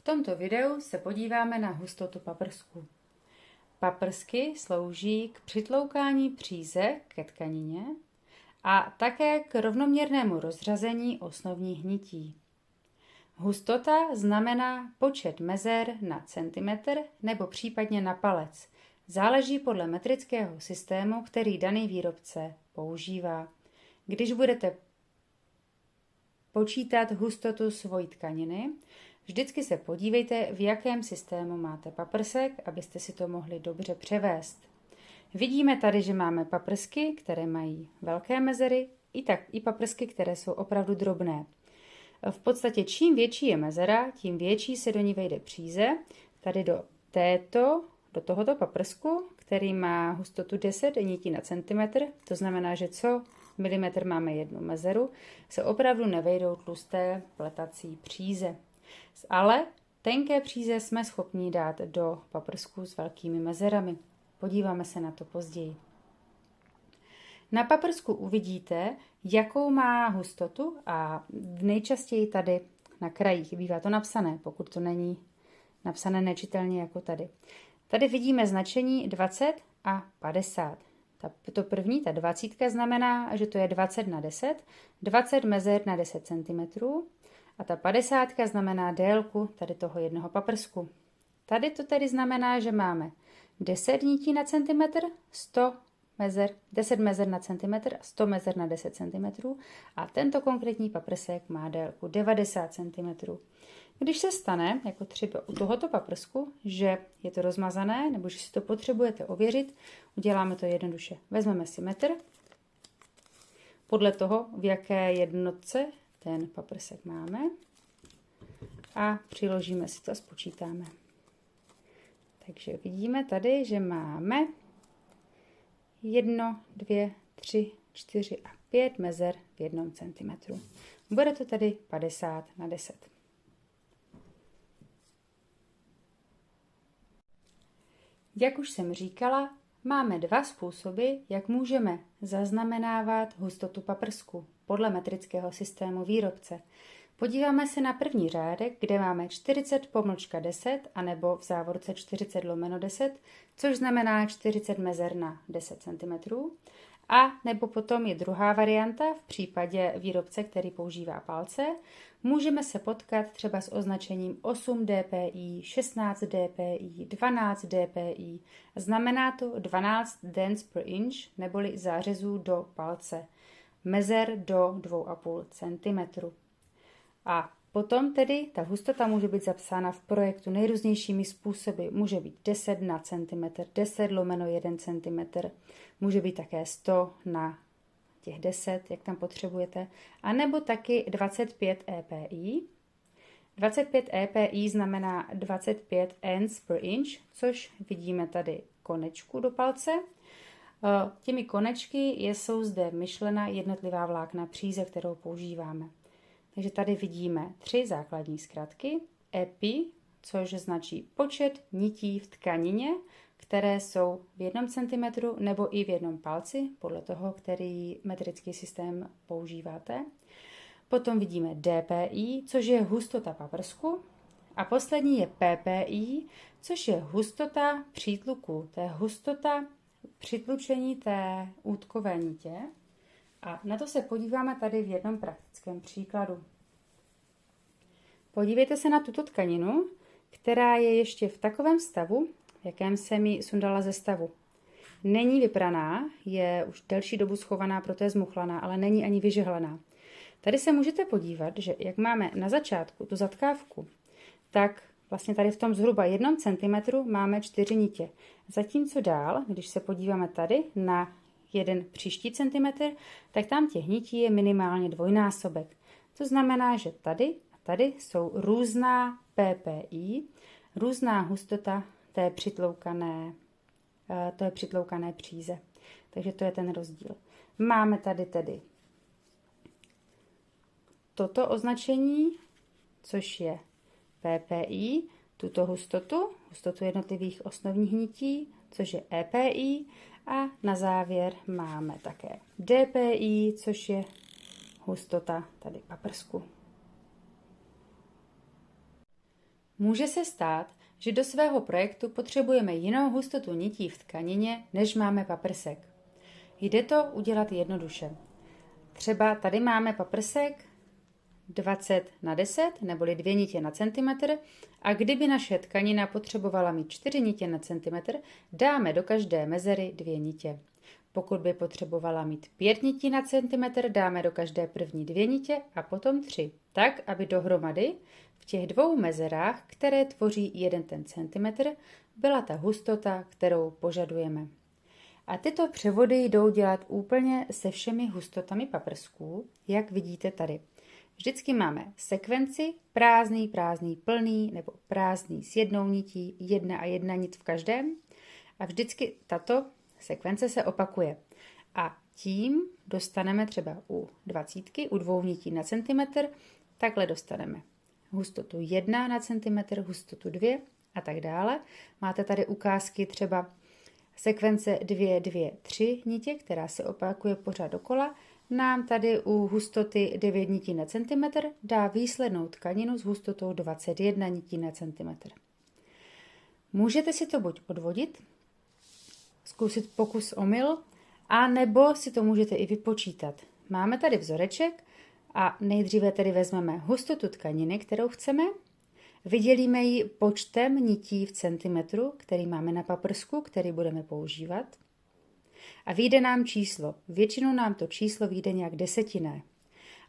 V tomto videu se podíváme na hustotu paprsků. Paprsky slouží k přitloukání příze ke tkanině a také k rovnoměrnému rozřazení osnovních nití. Hustota znamená počet mezer na centimetr nebo případně na palec. Záleží podle metrického systému, který daný výrobce používá. Když budete počítat hustotu svojí tkaniny, vždycky se podívejte, v jakém systému máte paprsek, abyste si to mohli dobře převést. Vidíme tady, že máme paprsky, které mají velké mezery, i paprsky, které jsou opravdu drobné. V podstatě čím větší je mezera, tím větší se do ní vejde příze. Tady do tohoto paprsku, který má hustotu 10 nití na centimetr, to znamená, že co milimetr máme jednu mezeru, se opravdu nevejdou tlusté pletací příze. Ale tenké příze jsme schopni dát do paprsku s velkými mezerami. Podíváme se na to později. Na paprsku uvidíte, jakou má hustotu a nejčastěji tady na krajích bývá to napsané, pokud to není napsané nečitelně jako tady. Tady vidíme značení 20 a 50. To první, ta 20 znamená, že to je 20 na 10, 20 mezer na 10 cm a ta 50 znamená délku tady toho jednoho paprsku. Tady to tedy znamená, že máme 10 nití na centimetr, 10 mezer na centimetr a 100 mezer na 10 cm a tento konkrétní paprsek má délku 90 cm. Když se stane, jako třeba u tohoto paprsku, že je to rozmazané nebo že si to potřebujete ověřit, uděláme to jednoduše. Vezmeme si metr, podle toho, v jaké jednotce ten paprsek máme a přiložíme si to a spočítáme. Takže vidíme tady, že máme 1, 2, 3, 4 a 5 mezer v 1 cm. Bude to tedy 50 na 10. Jak už jsem říkala, máme dva způsoby, jak můžeme zaznamenávat hustotu paprsku podle metrického systému výrobce. Podíváme se na první řádek, kde máme 40/10 anebo v závorce 40/10, což znamená 40 mezer na 10 cm. A nebo potom je druhá varianta v případě výrobce, který používá palce. Můžeme se potkat třeba s označením 8 dpi, 16 dpi, 12 dpi. Znamená to 12 dents per inch neboli zářezů do palce. Mezer do 2,5 cm. A potom tedy ta hustota může být zapsána v projektu nejrůznějšími způsoby. Může být 10 na centimetr, 10/1 cm, může být také 100 na těch 10, jak tam potřebujete, a nebo taky 25 EPI. 25 EPI znamená 25 ends per inch, což vidíme tady konečku do palce. Těmi konečky jsou zde myšlena jednotlivá vlákna příze, kterou používáme. Takže tady vidíme 3 základní zkratky. EPI, což značí počet nití v tkanině, které jsou v 1 cm nebo i v jednom palci, podle toho, který metrický systém používáte. Potom vidíme DPI, což je hustota paprsku. A poslední je PPI, což je hustota přítluku. To je hustota přitlučení té útkové nitě. A na to se podíváme tady v jednom praktickém příkladu. Podívejte se na tuto tkaninu, která je ještě v takovém stavu, v jakém jsem ji sundala ze stavu. Není vypraná, je už delší dobu schovaná, proto je zmuchlaná, ale není ani vyžehlená. Tady se můžete podívat, že jak máme na začátku tu zatkávku, tak vlastně tady v tom zhruba 1 cm máme 4 nitě. Zatímco dál, když se podíváme tady na jeden příští centimetr, tak tam těch nití je minimálně dvojnásobek. To znamená, že tady a tady jsou různá PPI, různá hustota té přitloukané příze. Takže to je ten rozdíl. Máme tady tedy toto označení, což je PPI, tuto hustotu jednotlivých osnovních nití, což je EPI, a na závěr máme také DPI, což je hustota tady paprsku. Může se stát, že do svého projektu potřebujeme jinou hustotu nití v tkanině, než máme paprsek. Jde to udělat jednoduše. Třeba tady máme paprsek 20x10, neboli 2 nitě na centimetr, a kdyby naše tkanina potřebovala mít 4 nitě na centimetr, dáme do každé mezery 2 nitě. Pokud by potřebovala mít 5 nití na centimetr, dáme do každé první 2 nitě a potom 3, tak, aby dohromady v těch 2 mezerách, které tvoří 1 centimetr, byla ta hustota, kterou požadujeme. A tyto převody jdou dělat úplně se všemi hustotami paprsků, jak vidíte tady. Vždycky máme sekvenci prázdný, prázdný, plný nebo prázdný s 1 nití, 1 a 1 nit v každém. A vždycky tato sekvence se opakuje. A tím dostaneme třeba u 20, u 2 nití na centimetr, takhle dostaneme hustotu 1 na centimetr, hustotu 2 a tak dále. Máte tady ukázky třeba sekvence 2, 2, 3 nitě, která se opakuje pořád dokola. Nám tady u hustoty 9 nití na centimetr dá výslednou tkaninu s hustotou 21 nití na centimetr. Můžete si to buď odvodit, zkusit pokus omyl, a nebo si to můžete i vypočítat. Máme tady vzoreček a nejdříve tedy vezmeme hustotu tkaniny, kterou chceme, vydělíme ji počtem nití v centimetru, který máme na paprsku, který budeme používat, a vyjde nám číslo. Většinou nám to číslo vyjde nějak desetinné.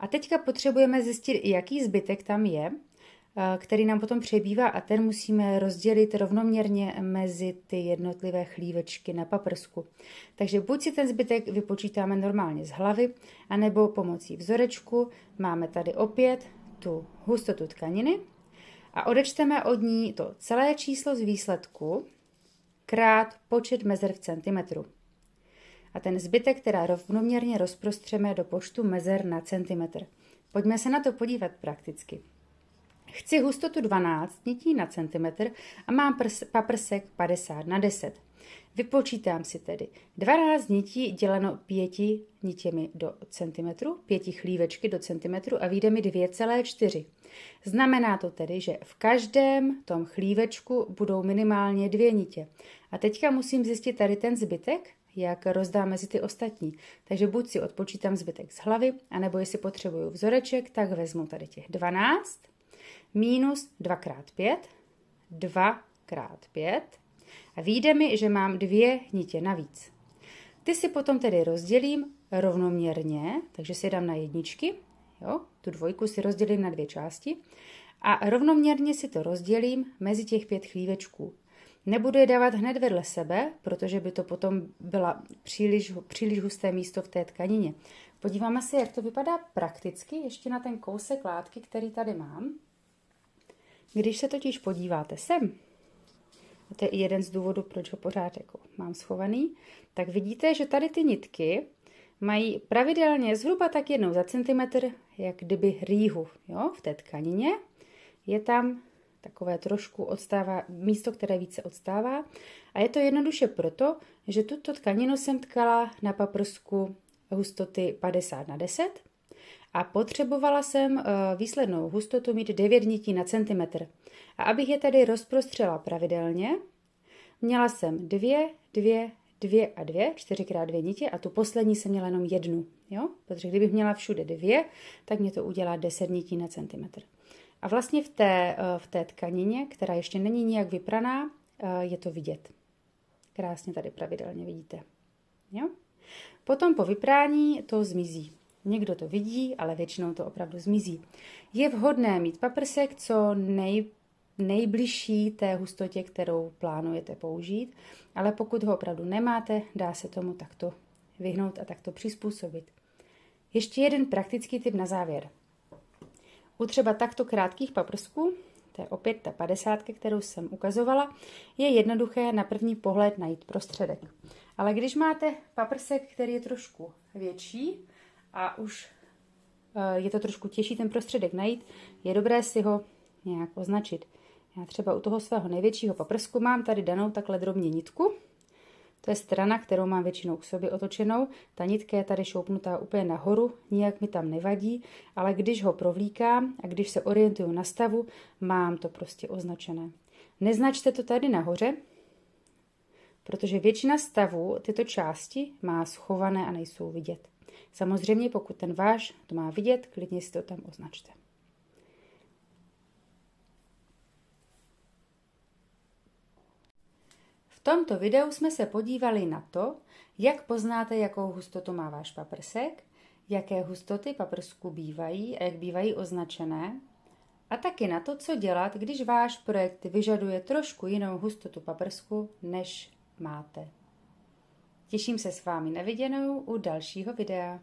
A teďka potřebujeme zjistit, jaký zbytek tam je, který nám potom přebývá, a ten musíme rozdělit rovnoměrně mezi ty jednotlivé chlívečky na paprsku. Takže buď si ten zbytek vypočítáme normálně z hlavy, anebo pomocí vzorečku. Máme tady opět tu hustotu tkaniny a odečteme od ní to celé číslo z výsledku krát počet mezer v centimetru. A ten zbytek teda rovnoměrně rozprostřeme do počtu mezer na centimetr. Pojďme se na to podívat prakticky. Chci hustotu 12 nití na centimetr a mám paprsek 50x10. Vypočítám si tedy 12 nití děleno 5 nitěmi do centimetru, 5 chlívečky do centimetru a vyjde mi 2,4. Znamená to tedy, že v každém tom chlívečku budou minimálně 2 nitě. A teďka musím zjistit tady ten zbytek, jak rozdám mezi ty ostatní. Takže buď si odpočítám zbytek z hlavy, anebo jestli potřebuju vzoreček, tak vezmu tady těch 12 minus 2x5, 2x5 a vyjde mi, že mám 2 nitě navíc. Ty si potom tedy rozdělím rovnoměrně, takže si dám na jedničky, jo, tu 2 si rozdělím na 2 části a rovnoměrně si to rozdělím mezi těch 5 chlívečků. Nebudu je dávat hned vedle sebe, protože by to potom byla příliš husté místo v té tkanině. Podíváme se, jak to vypadá prakticky, ještě na ten kousek látky, který tady mám. Když se totiž podíváte sem, a to je i jeden z důvodů, proč ho pořád jako mám schovaný, tak vidíte, že tady ty nitky mají pravidelně zhruba tak 1 za centimetr, jak kdyby rýhu, jo, v té tkanině. Je tam takové trošku odstává, místo, které více odstává. A je to jednoduše proto, že tuto tkaninu jsem tkala na paprsku hustoty 50x10 a potřebovala jsem výslednou hustotu mít 9 nití na centimetr. A abych je tady rozprostřela pravidelně, měla jsem 2 a 2, 4x2 nitě a tu poslední jsem měla jenom 1. Jo? Protože kdybych měla všude 2, tak mě to udělá 10 nití na centimetr. A vlastně v té tkanině, která ještě není nijak vypraná, je to vidět. Krásně tady pravidelně vidíte. Jo? Potom po vyprání to zmizí. Někdo to vidí, ale většinou to opravdu zmizí. Je vhodné mít paprsek co nejbližší té hustotě, kterou plánujete použít, ale pokud ho opravdu nemáte, dá se tomu takto vyhnout a takto přizpůsobit. Ještě jeden praktický tip na závěr. U třeba takto krátkých paprsků, to je opět ta 50, kterou jsem ukazovala, je jednoduché na první pohled najít prostředek. Ale když máte paprsek, který je trošku větší a už je to trošku těžší ten prostředek najít, je dobré si ho nějak označit. Já třeba u toho svého největšího paprsku mám tady danou takhle drobně nitku, To je strana, kterou mám většinou k sobě otočenou. Ta nitka je tady šoupnutá úplně nahoru, nijak mi tam nevadí, ale když ho provlíkám a když se orientuju na stavu, mám to prostě označené. Neznačte to tady nahoře, protože většina stavů tyto části má schované a nejsou vidět. Samozřejmě, pokud ten váš to má vidět, klidně si to tam označte. V tomto videu jsme se podívali na to, jak poznáte, jakou hustotu má váš paprsek, jaké hustoty paprsku bývají a jak bývají označené, a taky na to, co dělat, když váš projekt vyžaduje trošku jinou hustotu paprsku, než máte. Těším se s vámi na viděnou u dalšího videa.